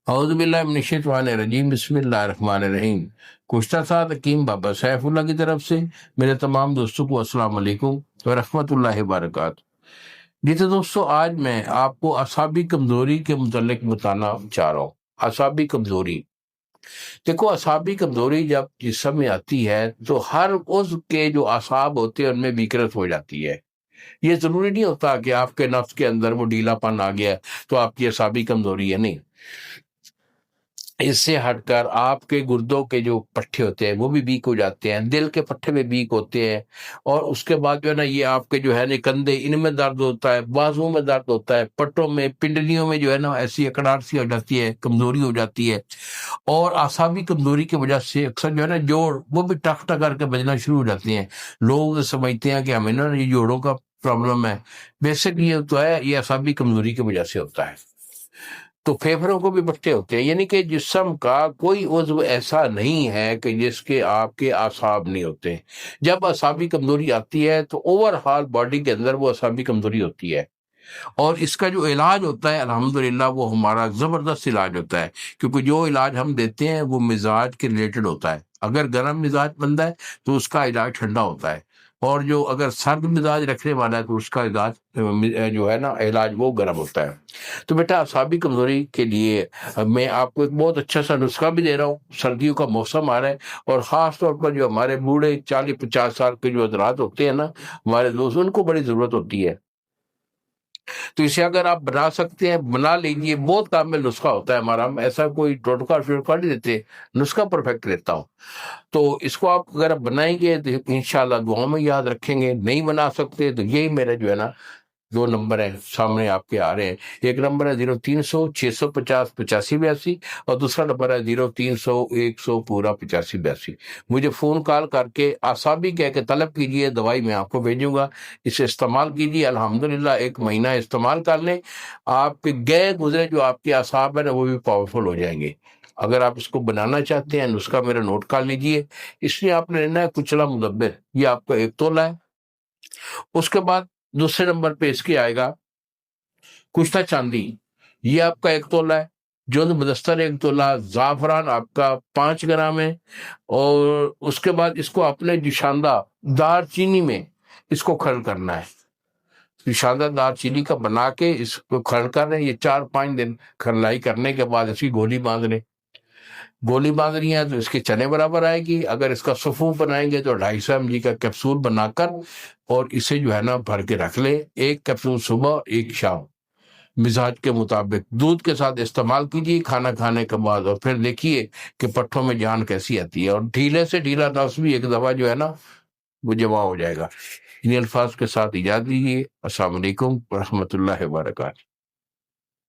اعوذ باللہ من الشیطان الرجیم، بسم اللہ الرحمن الرحیم۔ کشتہ ساتھ حکیم بابا سیف اللہ کی طرف سے میرے تمام دوستوں کو السلام علیکم ورحمۃ اللہ وبرکاتہ۔ جی تو دوستو، آج میں آپ کو اعصابی کمزوری کے متعلق بتانا چاہ رہا ہوں۔ اعصابی کمزوری، دیکھو اعصابی کمزوری جب جسم میں آتی ہے تو ہر عضو کے جو اعصاب ہوتے ہیں ان میں ویکنس ہو جاتی ہے۔ یہ ضروری نہیں ہوتا کہ آپ کے نفس کے اندر وہ ڈھیلا پن آ گیا تو آپ کی اعصابی کمزوری ہے، نہیں۔ اس سے ہٹ کر آپ کے گردوں کے جو پٹھے ہوتے ہیں وہ بھی ویک ہو جاتے ہیں، دل کے پٹھے میں ویک ہوتے ہیں، اور اس کے بعد جو ہے نا یہ آپ کے جو ہے نا کندھے، ان میں درد ہوتا ہے، بازو میں درد ہوتا ہے، پٹوں میں، پنڈلیوں میں جو ہے نا ایسی اکڑاہٹ سی ہو جاتی ہے، کمزوری ہو جاتی ہے۔ اور اعصابی کمزوری کی وجہ سے اکثر جو ہے نا جوڑ وہ بھی ٹک ٹک کر کے بجنا شروع ہو جاتے ہیں۔ لوگ سمجھتے ہیں کہ ہمیں نا یہ جوڑوں کا پرابلم ہے، بیسک یہ تو ہے یہ اعصابی کمزوری کی وجہ سے ہوتا ہے۔ تو پھیپھڑوں کو بھی پٹھے ہوتے ہیں، یعنی کہ جسم کا کوئی عضو ایسا نہیں ہے کہ جس کے آپ کے اعصاب نہیں ہوتے۔ جب اعصابی کمزوری آتی ہے تو اوور ہال باڈی کے اندر وہ اعصابی کمزوری ہوتی ہے، اور اس کا جو علاج ہوتا ہے الحمدللہ وہ ہمارا زبردست علاج ہوتا ہے، کیونکہ جو علاج ہم دیتے ہیں وہ مزاج کے ریلیٹڈ ہوتا ہے۔ اگر گرم مزاج بندہ ہے تو اس کا علاج ٹھنڈا ہوتا ہے، اور جو اگر سرد مزاج رکھنے والا ہے تو اس کا علاج جو ہے نا علاج وہ گرم ہوتا ہے۔ تو بیٹا اعصابی کمزوری کے لیے میں آپ کو ایک بہت اچھا سا نسخہ بھی دے رہا ہوں۔ سردیوں کا موسم آ رہا ہے، اور خاص طور پر جو ہمارے بوڑھے 40-50 سال کے جو حضرات ہوتے ہیں نا، ہمارے دوست، ان کو بڑی ضرورت ہوتی ہے۔ تو اسے اگر آپ بنا سکتے ہیں بنا لیجئے، بہت کامل نسخہ ہوتا ہے ہمارا، ہم ایسا کوئی ٹوٹکا شوٹکا نہیں دیتے، نسخہ پرفیکٹ دیتا ہوں۔ تو اس کو آپ اگر بنائیں گے تو انشاءاللہ دعاؤں میں یاد رکھیں گے۔ نہیں بنا سکتے تو یہی میرا جو ہے نا 2 نمبر ہیں سامنے آپ کے آ رہے ہیں۔ ایک نمبر ہے 0300-650-8582، اور دوسرا نمبر ہے 0300-100-8582۔ مجھے فون کال کر کے اعصابی کہہ کے طلب کیجئے، دوائی میں آپ کو بھیجوں گا، اسے استعمال کیجئے۔ الحمدللہ 1 مہینہ استعمال کر لیں، آپ کے گئے گزرے جو آپ کے اعصاب ہیں نا وہ بھی پاورفل ہو جائیں گے۔ اگر آپ اس کو بنانا چاہتے ہیں نسخہ میرا نوٹ کر لیجئے۔ اس لیے آپ نے لینا ہے کچلا مدبر، یہ آپ کا 1 تولہ ہے۔ اس کے بعد دوسرے نمبر پہ اس کے آئے گا کشتہ چاندی، یہ آپ کا 1 تولہ ہے۔ جوند مدستر 1 تولہ، زعفران آپ کا 5 گرام ہے، اور اس کے بعد اس کو اپنے جوشاندہ دار چینی میں اس کو کھرل کرنا ہے۔ جوشاندہ دار چینی کا بنا کے اس کو کھرل کر رہے ہیں، یہ 4-5 دن کھرلائی کرنے کے بعد اس کی گولی باندھ لیں۔ گولی باندھ رہی ہے تو اس کے چنے برابر آئے گی۔ اگر اس کا سفوف بنائیں گے تو 250 mg کا کیپسول بنا کر اور اسے جو ہے نا بھر کے رکھ لیں، 1 کیپسول صبح 1 شام، مزاج کے مطابق دودھ کے ساتھ استعمال کیجیے کھانا کھانے کے بعد، اور پھر دیکھیے کہ پٹھوں میں جان کیسی آتی ہے، اور ڈھیلے سے ڈھیلا نفس بھی ایک دفعہ جو ہے نا وہ جمع ہو جائے گا۔ انہیں الفاظ کے ساتھ اجازت دیجیے۔ السلام علیکم ورحمۃ اللہ وبرکاتہ۔